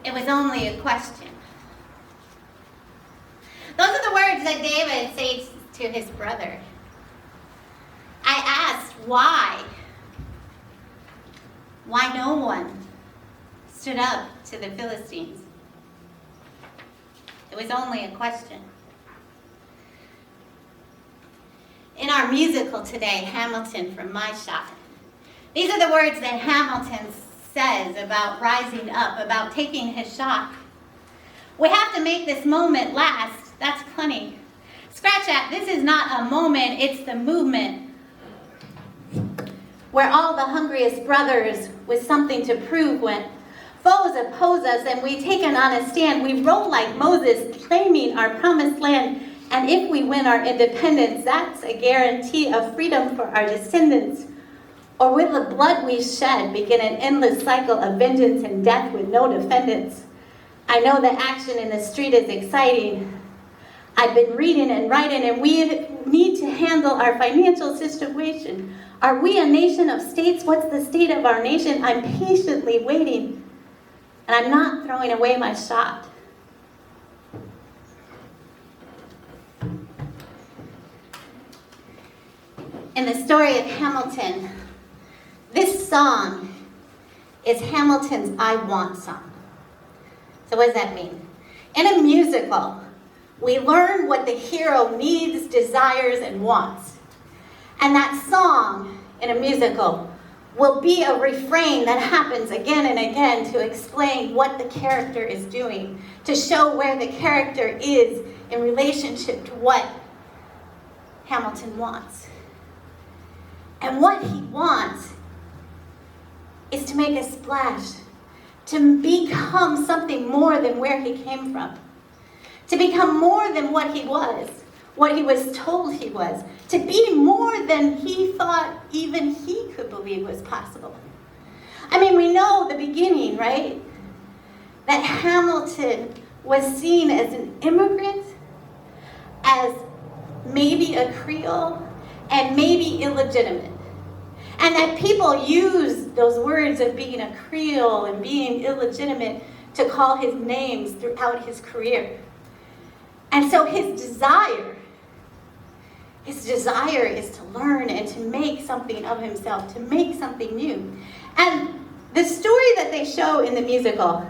It was only a question. Those are the words that David says to his brother. I asked why. Why no one stood up to the Philistines? It was only a question. In our musical today, Hamilton from My Shot, these are the words that Hamilton says about rising up, about taking his shot. We have to make this moment last. That's plenty. Scratch that. This is not a moment, it's the movement. Where all the hungriest brothers with something to prove when foes oppose us and we take an honest stand. We roll like Moses, claiming our promised land. And if we win our independence, that's a guarantee of freedom for our descendants. Or will the blood we shed begin an endless cycle of vengeance and death with no defendants? I know that action in the street is exciting. I've been reading and writing, and we need to handle our financial situation. Are we a nation of states? What's the state of our nation? I'm patiently waiting, and I'm not throwing away my shot. In the story of Hamilton, this song is Hamilton's I Want song. So what does that mean? In a musical, we learn what the hero needs, desires, and wants. And that song in a musical will be a refrain that happens again and again to explain what the character is doing, to show where the character is in relationship to what Hamilton wants. And what he wants is to make a splash, to become something more than where he came from, to become more than what he was told he was, to be more than he thought even he could believe was possible. I mean, we know the beginning, right? That Hamilton was seen as an immigrant, as maybe a Creole, and maybe illegitimate. And that people use those words of being a Creole and being illegitimate to call his names throughout his career. And so his desire is to learn and to make something of himself, to make something new. And the story that they show in the musical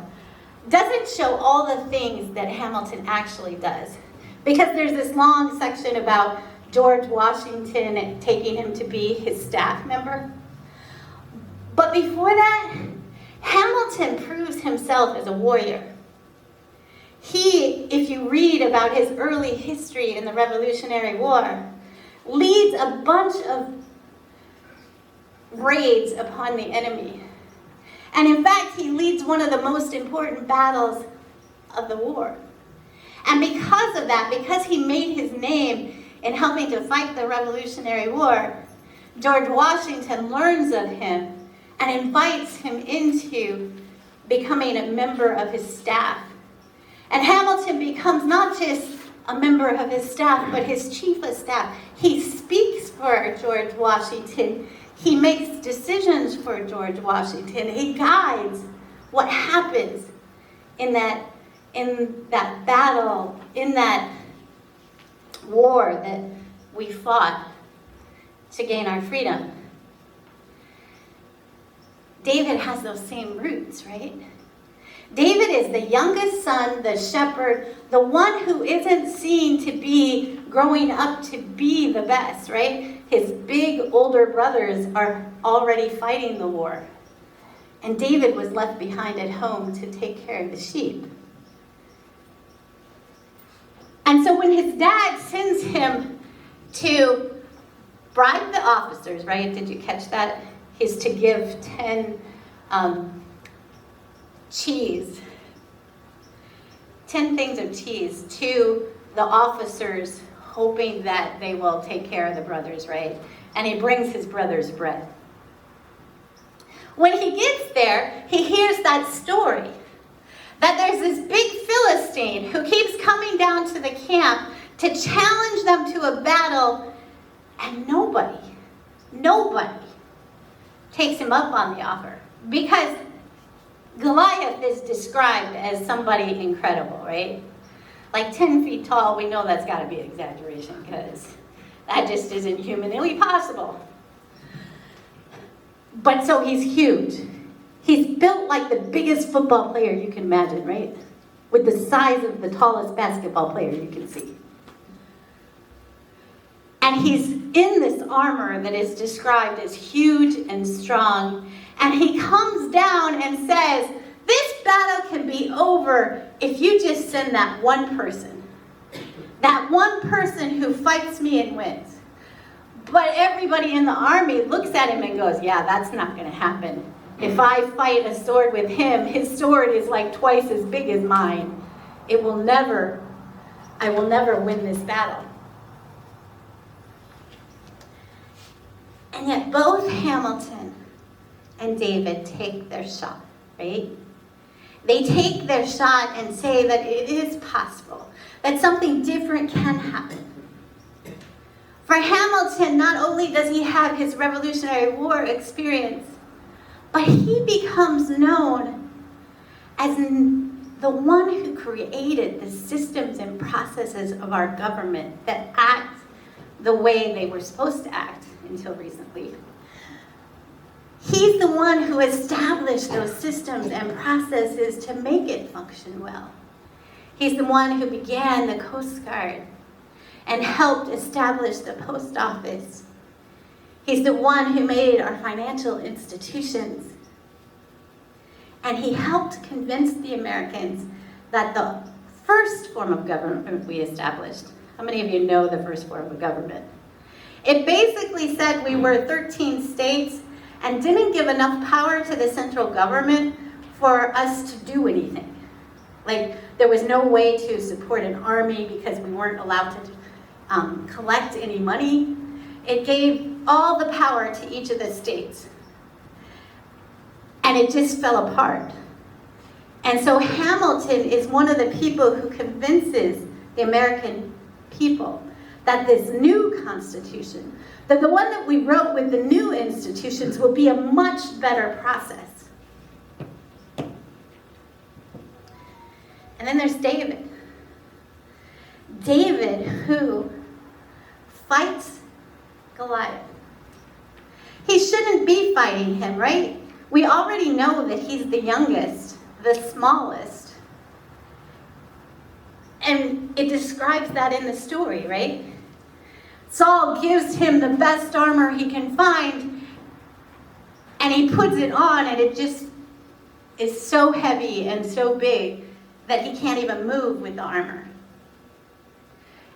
doesn't show all the things that Hamilton actually does. Because there's this long section about George Washington taking him to be his staff member. But before that, Hamilton proves himself as a warrior. He, if you read about his early history in the Revolutionary War, leads a bunch of raids upon the enemy. And in fact, he leads one of the most important battles of the war. And because of that, because he made his name in helping to fight the Revolutionary War, George Washington learns of him and invites him into becoming a member of his staff. And Hamilton becomes not just a member of his staff, but his chief of staff. He speaks for George Washington. He makes decisions for George Washington. He guides what happens in that battle, in that war that we fought to gain our freedom. David has those same roots, right? David is the youngest son, the shepherd, the one who isn't seen to be growing up to be the best, right? His big older brothers are already fighting the war. And David was left behind at home to take care of the sheep. And so when his dad sends him to bribe the officers, right? Did you catch that? He's to give 10 things of cheese to the officers, hoping that they will take care of the brothers, right? And he brings his brothers bread. When he gets there, he hears that story. That there's this big Philistine who keeps coming down to the camp to challenge them to a battle, and nobody takes him up on the offer. Because Goliath is described as somebody incredible, right? Like 10 feet tall, we know that's got to be an exaggeration because that just isn't humanly possible. But so he's huge. He's built like the biggest football player you can imagine, right? With the size of the tallest basketball player you can see. And he's in this armor that is described as huge and strong. And he comes down and says, this battle can be over if you just send that one person. That one person who fights me and wins. But everybody in the army looks at him and goes, yeah, that's not going to happen. If I fight a sword with him, his sword is like twice as big as mine. I will never win this battle. And yet both Hamilton and David take their shot, right? They take their shot and say that it is possible, that something different can happen. For Hamilton, not only does he have his Revolutionary War experience, but he becomes known as the one who created the systems and processes of our government that act the way they were supposed to act until recently. He's the one who established those systems and processes to make it function well. He's the one who began the Coast Guard and helped establish the post office. He's the one who made our financial institutions. And he helped convince the Americans that the first form of government we established, how many of you know the first form of government? It basically said we were 13 states and didn't give enough power to the central government for us to do anything. Like, there was no way to support an army because we weren't allowed to collect any money. It gave all the power to each of the states. And it just fell apart. And so Hamilton is one of the people who convinces the American people that this new Constitution, that the one that we wrote with the new institutions, will be a much better process. And then there's David. David, who fights Goliath. He shouldn't be fighting him, right? We already know that he's the youngest, the smallest. And it describes that in the story, right? Saul gives him the best armor he can find, and he puts it on, and it just is so heavy and so big that he can't even move with the armor.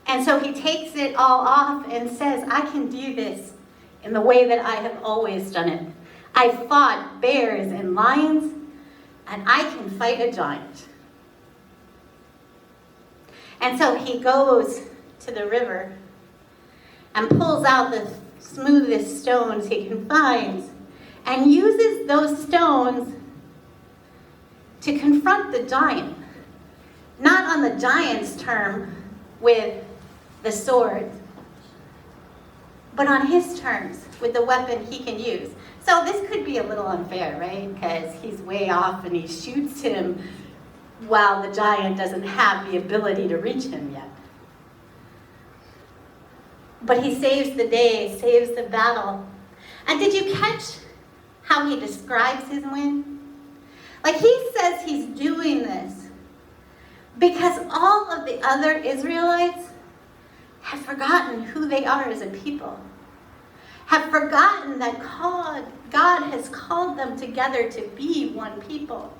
And so he takes it all off and says, I can do this in the way that I have always done it. I fought bears and lions, and I can fight a giant. And so he goes to the river and pulls out the smoothest stones he can find and uses those stones to confront the giant. Not on the giant's term with the sword, but on his terms with the weapon he can use. So this could be a little unfair, right? Because he's way off and he shoots him while the giant doesn't have the ability to reach him yet. But he saves the day, saves the battle. And did you catch how he describes his win? Like, he says he's doing this because all of the other Israelites have forgotten who they are as a people, have forgotten that God has called them together to be one people.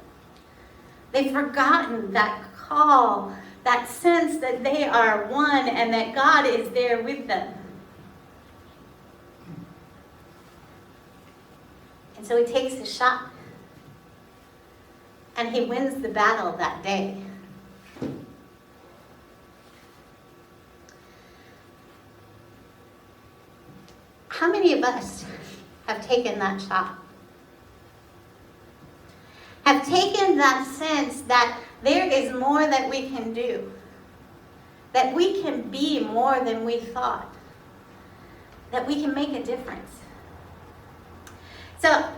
They've forgotten that call, that sense that they are one and that God is there with them. And so he takes the shot and he wins the battle that day. How many of us have taken that shot? Have taken that sense that there is more that we can do, that we can be more than we thought, that we can make a difference. So,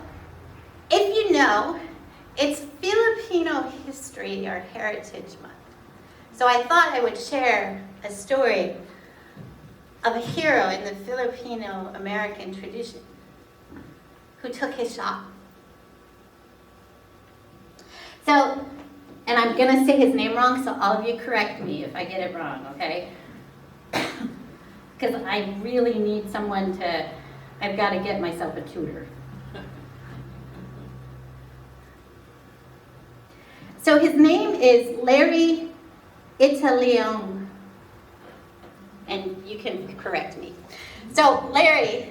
if It's Filipino History or Heritage Month. So I thought I would share a story of a hero in the Filipino American tradition who took his shot. So, and I'm going to say his name wrong, so all of you correct me if I get it wrong, okay? Because I really need someone to, I've got to get myself a tutor. So his name is Larry Itiliong, and you can correct me. So Larry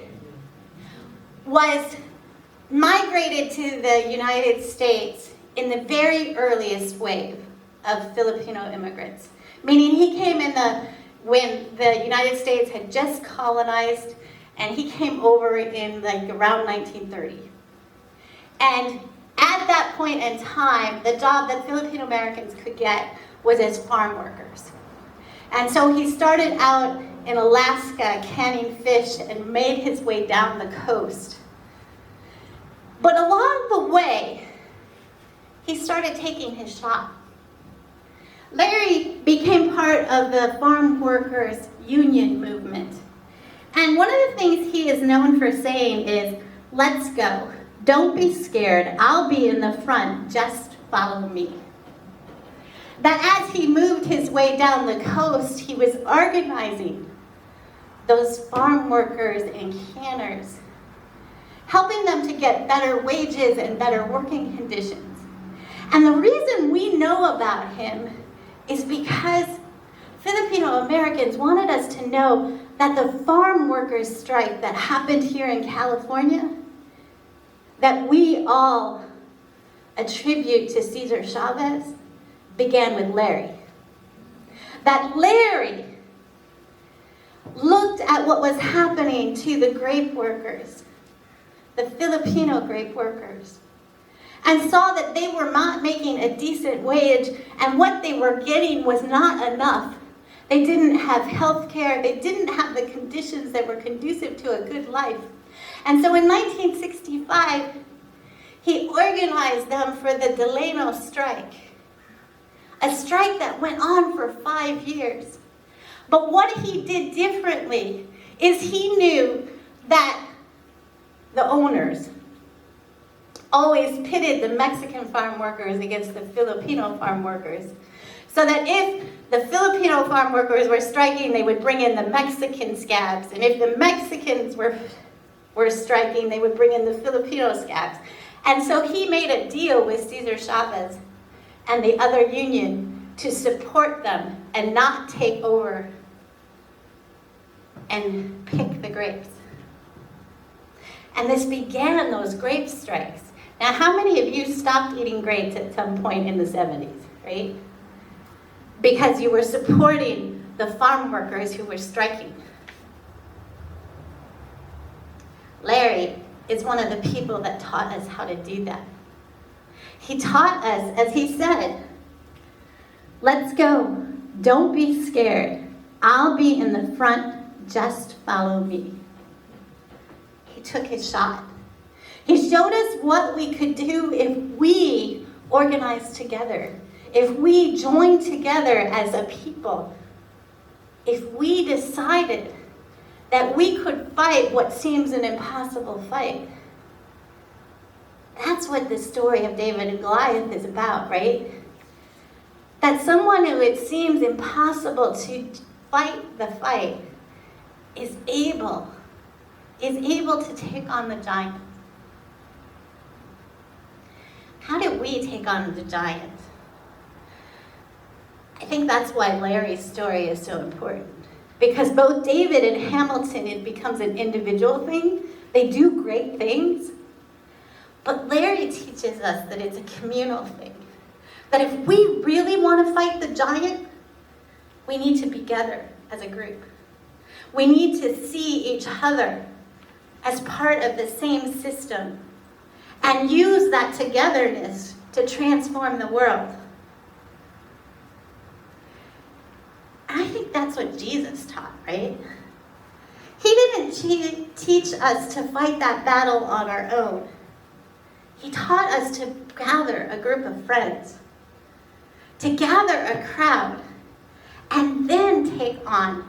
was migrated to the United States in the very earliest wave of Filipino immigrants, meaning he came in when the United States had just colonized, and he came over in around 1930. And at that point in time, the job that Filipino Americans could get was as farm workers. And so he started out in Alaska canning fish and made his way down the coast. But along the way, he started taking his shot. Larry became part of the farm workers union movement. And one of the things he is known for saying is, "Let's go. Don't be scared. I'll be in the front. Just follow me." That as he moved his way down the coast, he was organizing those farm workers and canners, helping them to get better wages and better working conditions. And the reason we know about him is because Filipino Americans wanted us to know that the farm workers strike that happened here in California, that we all attribute to Cesar Chavez, began with Larry. That Larry looked at what was happening to the grape workers, the Filipino grape workers, and saw that they were not making a decent wage, and what they were getting was not enough. They didn't have health care. They didn't have the conditions that were conducive to a good life. And so in 1965, he organized them for the Delano strike, a strike that went on for 5 years. But what he did differently is he knew that the owners always pitted the Mexican farm workers against the Filipino farm workers, so that if the Filipino farm workers were striking, they would bring in the Mexican scabs, and if the Mexicans were striking, they would bring in the Filipino scabs. And so he made a deal with Cesar Chavez and the other union to support them and not take over and pick the grapes. And this began those grape strikes. Now, how many of you stopped eating grapes at some point in the 70s, right? Because you were supporting the farm workers who were striking. Larry is one of the people that taught us how to do that. He taught us, as he said, "Let's go. Don't be scared. I'll be in the front. Just follow me." He took his shot. He showed us what we could do if we organized together, if we joined together as a people, if we decided that we could fight what seems an impossible fight. That's what the story of David and Goliath is about, right? That someone who it seems impossible to fight the fight is able to take on the giant. How do we take on the giant? I think that's why Larry's story is so important. Because both David and Hamilton, it becomes an individual thing. They do great things. But Larry teaches us that it's a communal thing. That if we really want to fight the giant, we need to be together as a group. We need to see each other as part of the same system and use that togetherness to transform the world. I think that's what Jesus taught, right? He didn't teach us to fight that battle on our own. He taught us to gather a group of friends, to gather a crowd, and then take on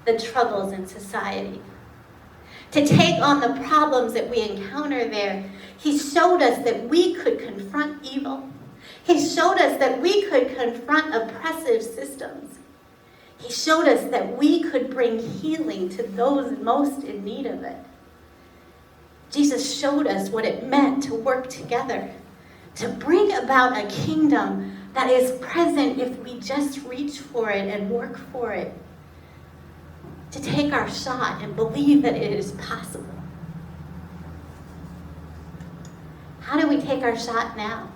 the troubles in society, to take on the problems that we encounter there. He showed us that we could confront evil. He showed us that we could confront oppressive systems. He showed us that we could bring healing to those most in need of it. Jesus showed us what it meant to work together, to bring about a kingdom that is present if we just reach for it and work for it, to take our shot and believe that it is possible. How do we take our shot now?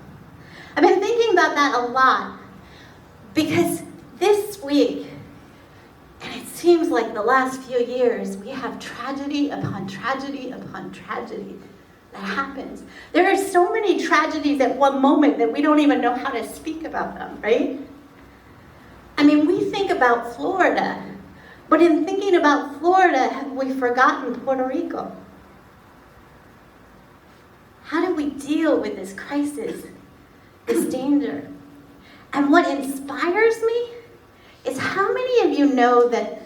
I've been thinking about that a lot because this week, and it seems like the last few years, we have tragedy upon tragedy upon tragedy that happens. There are so many tragedies at one moment that we don't even know how to speak about them, right? I mean, we think about Florida, but in thinking about Florida, have we forgotten Puerto Rico? How do we deal with this crisis, this danger? And what inspires me is how many of you know that,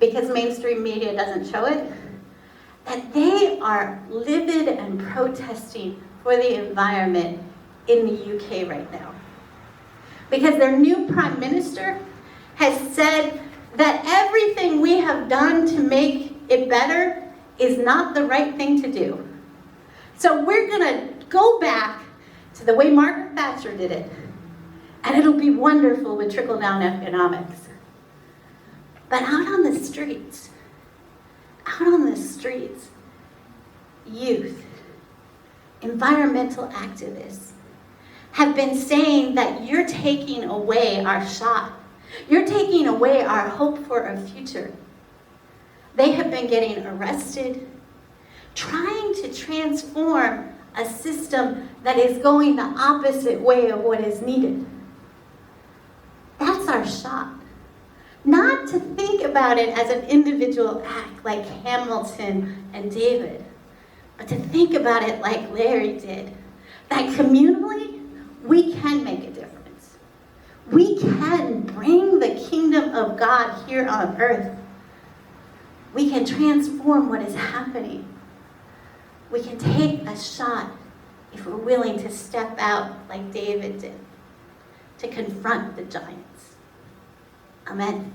because mainstream media doesn't show it, that they are livid and protesting for the environment in the UK right now. Because their new prime minister has said that everything we have done to make it better is not the right thing to do. So we're gonna go back to the way Margaret Thatcher did it, and it'll be wonderful with trickle-down economics. But out on the streets, youth, environmental activists have been saying that you're taking away our shot. You're taking away our hope for a future. They have been getting arrested, trying to transform a system that is going the opposite way of what is needed. That's our shot. Not to think about it as an individual act like Hamilton and David, but to think about it like Larry did. That communally, we can make a difference. We can bring the kingdom of God here on earth. We can transform what is happening. We can take a shot if we're willing to step out like David did, to confront the giants. Amen.